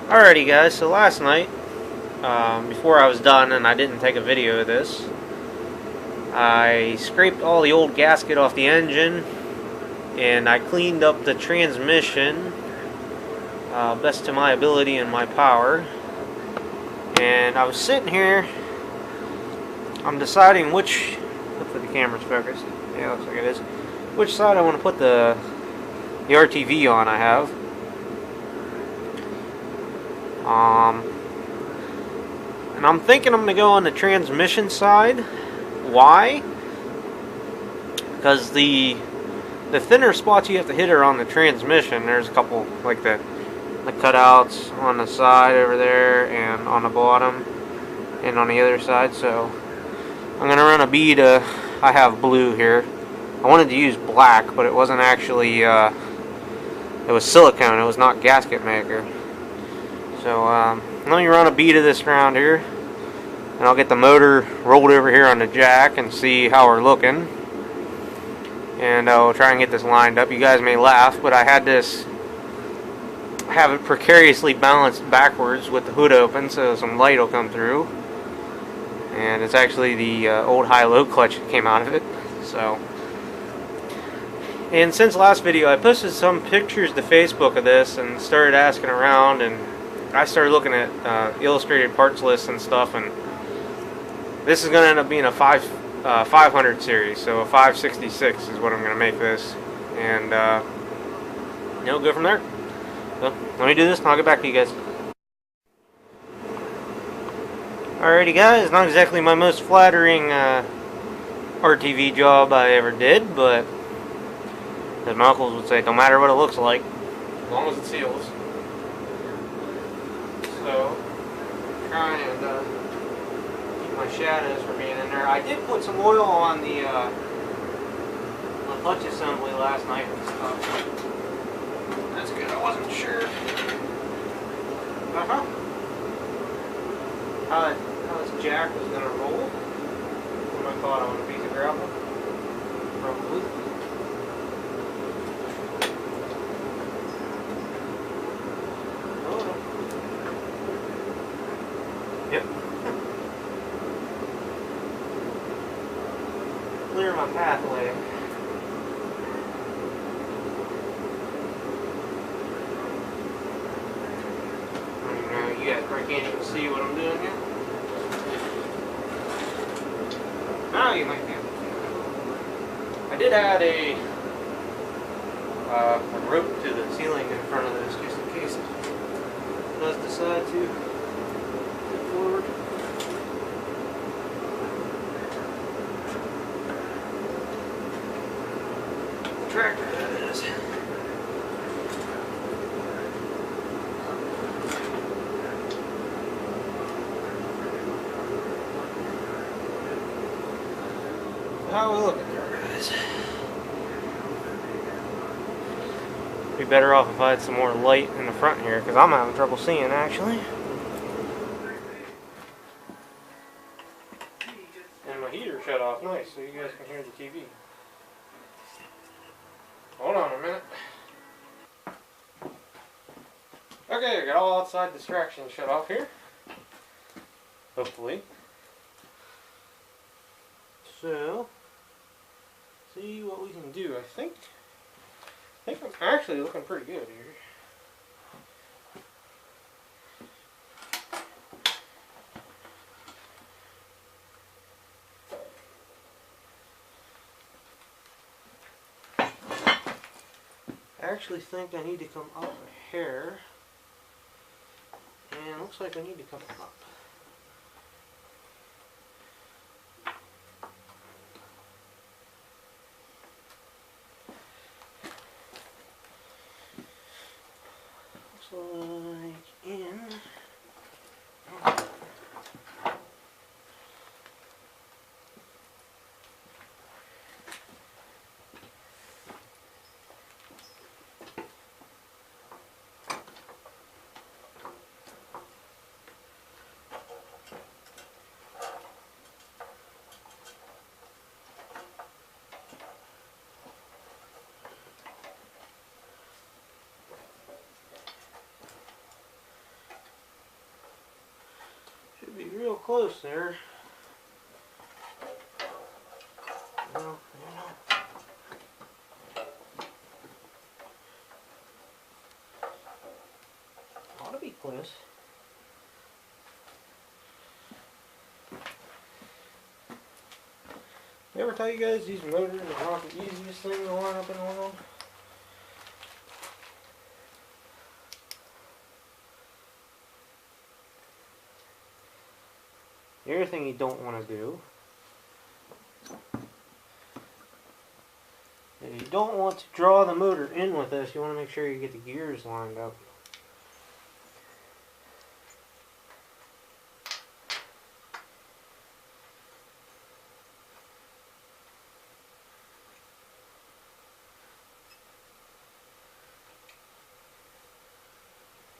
Alrighty guys, so last night, before I was done and I didn't take a video of this, I scraped all the old gasket off the engine and I cleaned up the transmission best to my ability and my power. And I was sitting here, I'm deciding which, hopefully the camera's focused, yeah, looks like it is, which side I want to put the RTV on I have. And I'm thinking I'm going to go on the transmission side. Why? Because the thinner spots you have to hit are on the transmission. There's a couple, like the cutouts on the side over there and on the bottom and on the other side. So I'm going to run a bead. I have blue here. I wanted to use black, but it wasn't actually, it was silicone. It was not gasket maker. So let me run a bead of this around here, and I'll get the motor rolled over here on the jack and see how we're looking. And I'll try and get this lined up. You guys may laugh, but I had this, have it precariously balanced backwards with the hood open so some light will come through. And it's actually the old high-low clutch that came out of it. So, and since last video, I posted some pictures to Facebook of this and started asking around, and I started looking at illustrated parts lists and stuff, and this is going to end up being a 500 series, so a 566 is what I'm going to make this, and go from there. So let me do this and I'll get back to you guys. Alrighty guys, not exactly my most flattering RTV job I ever did, but as my uncles would say, don't matter what it looks like, as long as it seals. So, try and keep my shadows from being in there. I did put some oil on the clutch assembly last night and stuff. That's good, I wasn't sure. How this jack was going to roll. When I thought on a piece of gravel. Probably. Yep. Clear my pathway. You guys probably can't even see what I'm doing here. Now you might be able to. I did add a rope to the ceiling in front of this just in case it does decide to forward. Tractor that is. How are we looking there, guys? Be better off if I had some more light in the front here, because I'm having trouble seeing actually. And my heater shut off nice, so you guys can hear the TV. Hold on a minute. Okay, I got all outside distractions shut off here. Hopefully. So, see what we can do. I think I'm actually looking pretty good here. I actually think I need to come up a hair, and it looks like I need to come up. Looks like in. close there. No, no. Ought to be close. You ever tell you guys these motors are not the easiest thing to line up in the world? The other thing you don't want to do is you don't want to draw the motor in with this. You want to make sure you get the gears lined up.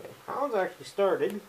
Okay, Hound's actually started.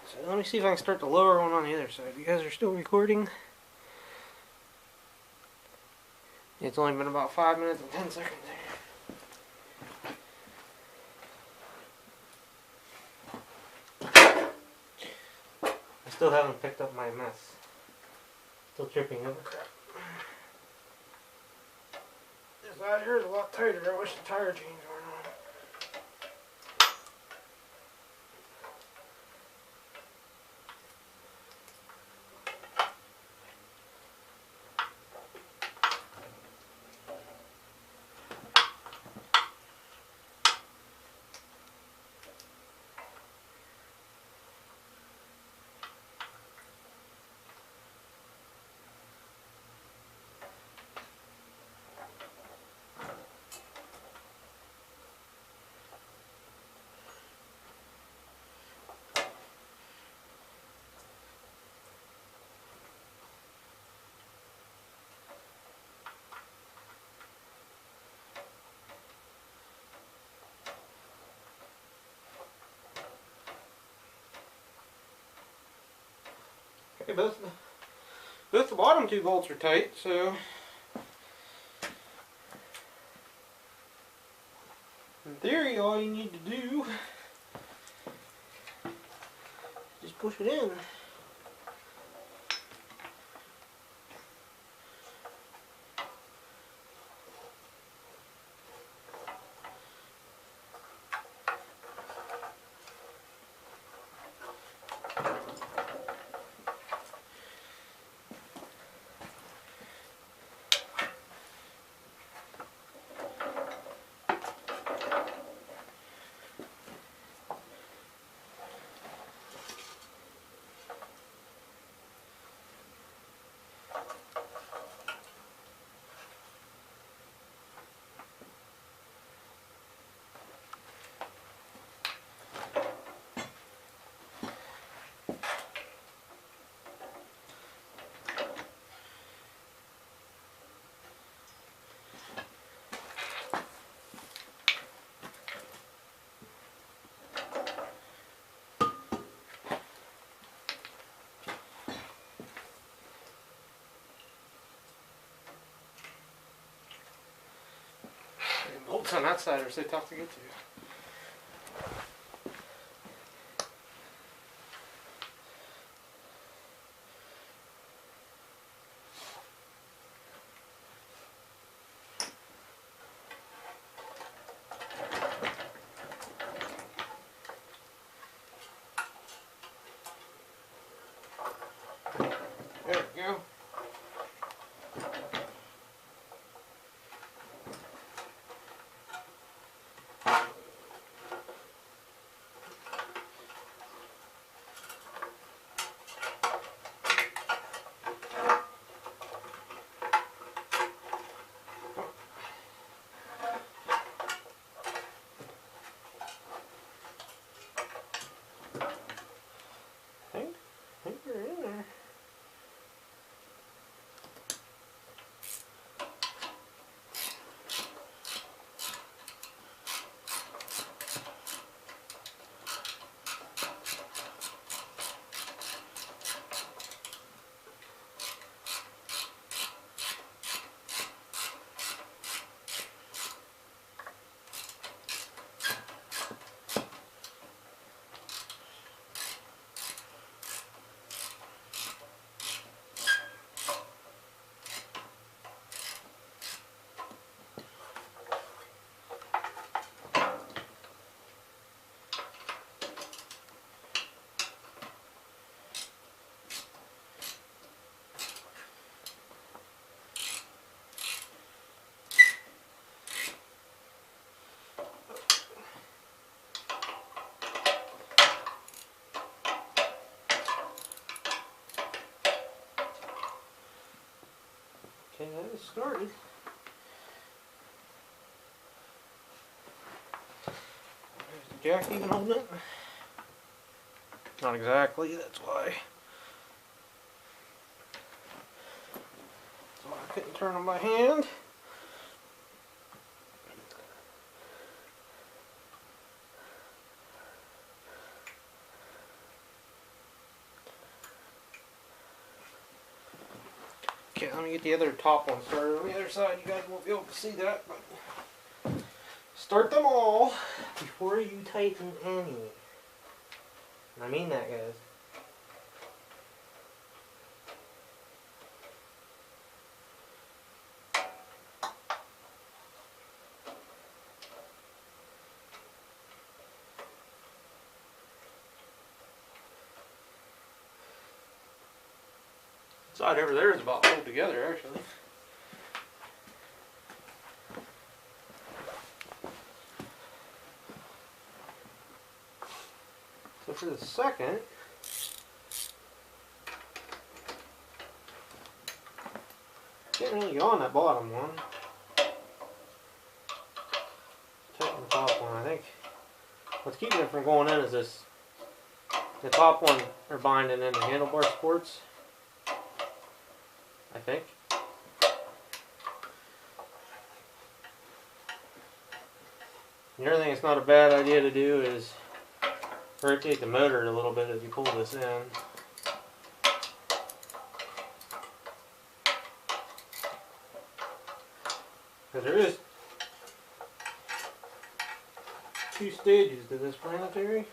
So let me see if I can start the lower one on the other side. You guys are still recording? It's only been about 5 minutes and 10 seconds there. I still haven't picked up my mess. Still tripping over crap. This side here is a lot tighter. I wish the tire chains weren't on. Okay, both the bottom two bolts are tight, so in theory all you need to do is just push it in. Bolts on that side are so tough to get to. There we go. That is started. There's the jack even holding it. Not exactly, that's why. So I couldn't turn them by hand. Okay, let me get the other top one started on the other side. You guys won't be able to see that, but start them all before you tighten any. And I mean that, guys. Side over there is about pulled together, actually. So for the second, didn't really go on that bottom one. Tighten the top one. I think what's keeping it from going in is this. The top one are binding in the handlebar supports, I think. The other thing it's not a bad idea to do is rotate the motor a little bit as you pull this in. Because there is 2 stages to this planetary.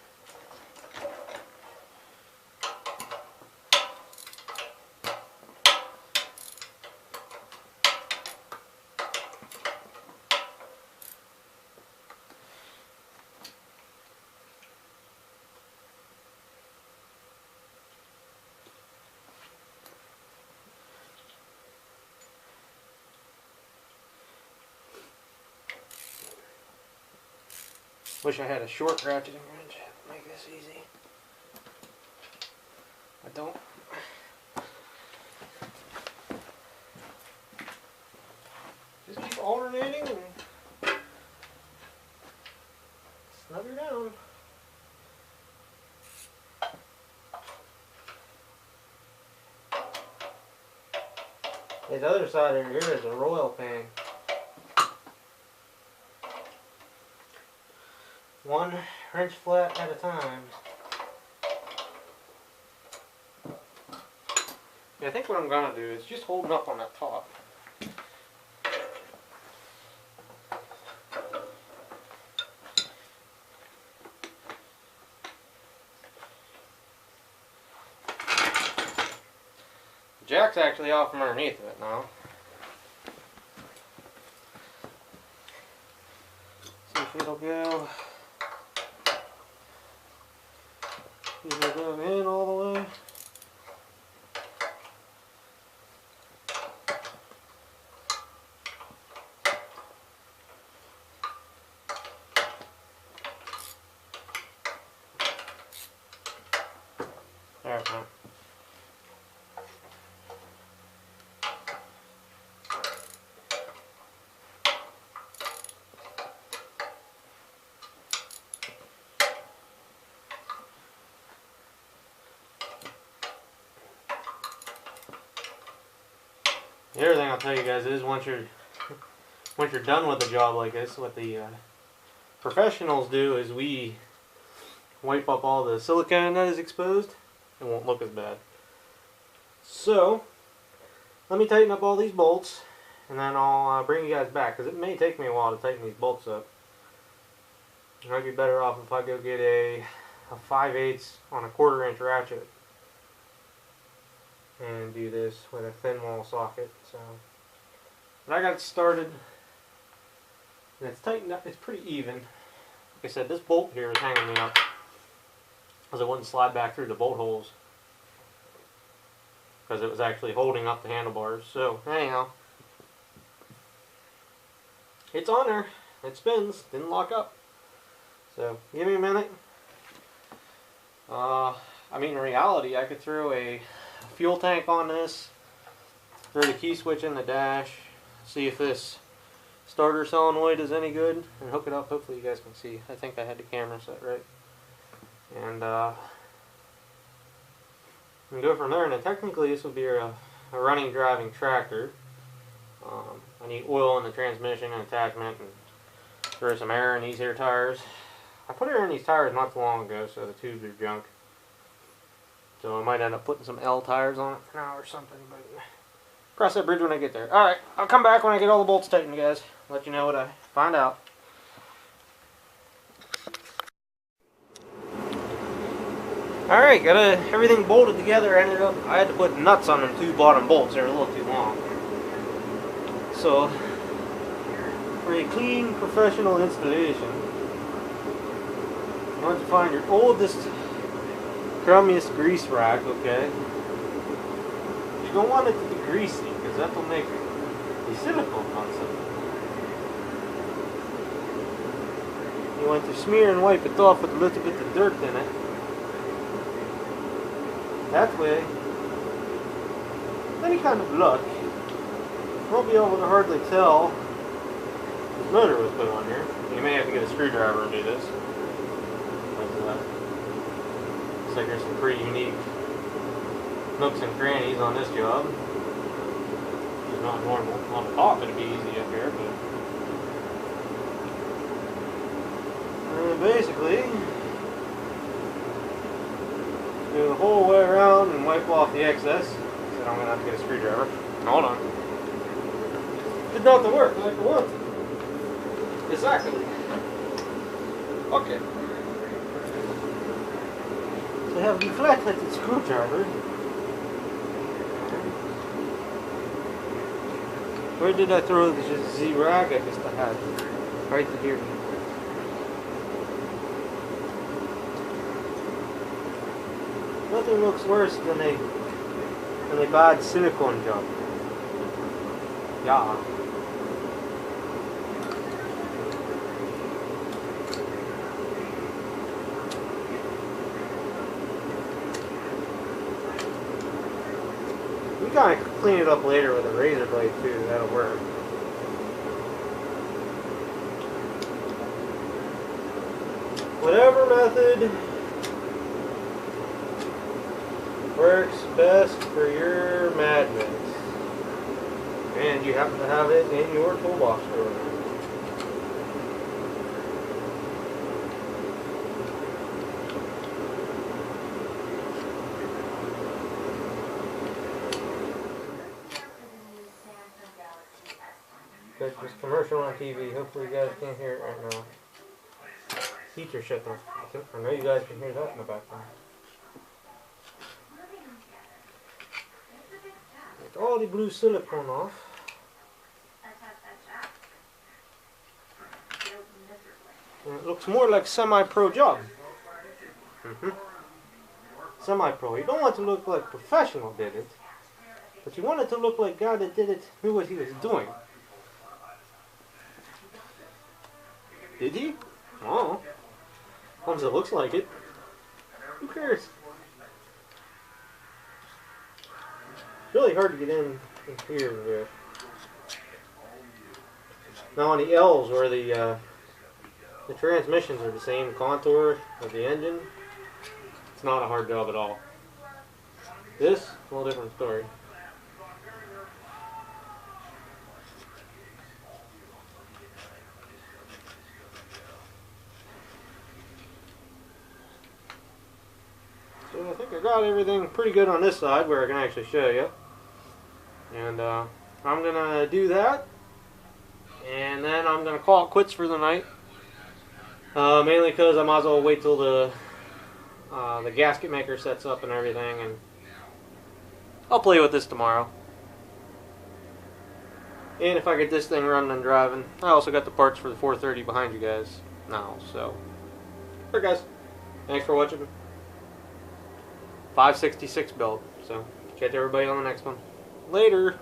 Wish I had a short ratcheting wrench to make this easy. I don't. Just keep alternating and snug her down. This other side over here is a royal pan. 1 wrench flat at a time. Yeah, I think what I'm gonna do is just holding up on that top. The jack's actually off from underneath of it now. See if it'll go. It'll go in all the way. There it went. The other thing I'll tell you guys is once you're done with a job like this, what the professionals do is we wipe up all the silicone that is exposed. It won't look as bad. So let me tighten up all these bolts, and then I'll bring you guys back because it may take me a while to tighten these bolts up. It might be better off if I go get a 5/8 on a 1/4 inch ratchet and do this with a thin wall socket. So, but I got it started, and it's tightened up. It's pretty even. Like I said, this bolt here is hanging me up because it wouldn't slide back through the bolt holes because it was actually holding up the handlebars. So anyhow, it's on there. It spins. Didn't lock up. So give me a minute. I mean, in reality, I could throw a fuel tank on this, throw the key switch in the dash, see if this starter solenoid is any good, and hook it up. Hopefully you guys can see. I think I had the camera set right. And go from there. And then technically this would be a running driving tractor. I need oil in the transmission and attachment, and throw some air in these here tires. I put air in these tires not too long ago, so the tubes are junk. So I might end up putting some L tires on it for now or something, but cross that bridge when I get there. Alright, I'll come back when I get all the bolts tightened, guys. Let you know what I find out. Alright, got everything bolted together. I had to put nuts on them 2 bottom bolts. They're a little too long. So, for a clean, professional installation, you want to find your oldest, crummiest grease rack, okay? You don't want it to be greasy, because that will make the silicone unsettled. You want to smear and wipe it off with a little bit of dirt in it. That way, with any kind of luck, you won't be able to hardly tell this motor was put on here. You may have to get a screwdriver and do this. Looks like there's some pretty unique nooks and crannies on this job. It's not normal. On the top it'd be easy up here, but basically do the whole way around and wipe off the excess. So I'm gonna have to get a screwdriver. Hold on. Did not work like I wanted. Exactly. Okay. So I have the flat-headed screwdriver. Where did I throw the Z-rag? I guess I had right here. Nothing looks worse than a bad silicone job. Yeah. We kind of clean it up later with a razor blade too. That'll work. Whatever method works best for your madness, and you happen to have it in your toolbox drawer. There's this commercial on TV. Hopefully you guys can't hear it right now. Heater shut off. I know you guys can hear that in the background. Get all the blue silicone off. And it looks more like semi-pro job. Semi-pro. You don't want to look like professional did it, but you want it to look like guy that did it knew what he was doing. Did he? Oh. As long as it looks like it. Who cares? It's really hard to get in here. Now on the L's where the transmissions are the same contour of the engine, it's not a hard job at all. This, a little different story. So I think I got everything pretty good on this side where I can actually show you. And I'm going to do that. And then I'm going to call it quits for the night. Mainly because I might as well wait till the gasket maker sets up and everything. And I'll play with this tomorrow. And if I get this thing running and driving, I also got the parts for the 430 behind you guys now. So, alright guys, thanks for watching. 566 build. So, catch everybody on the next one. Later.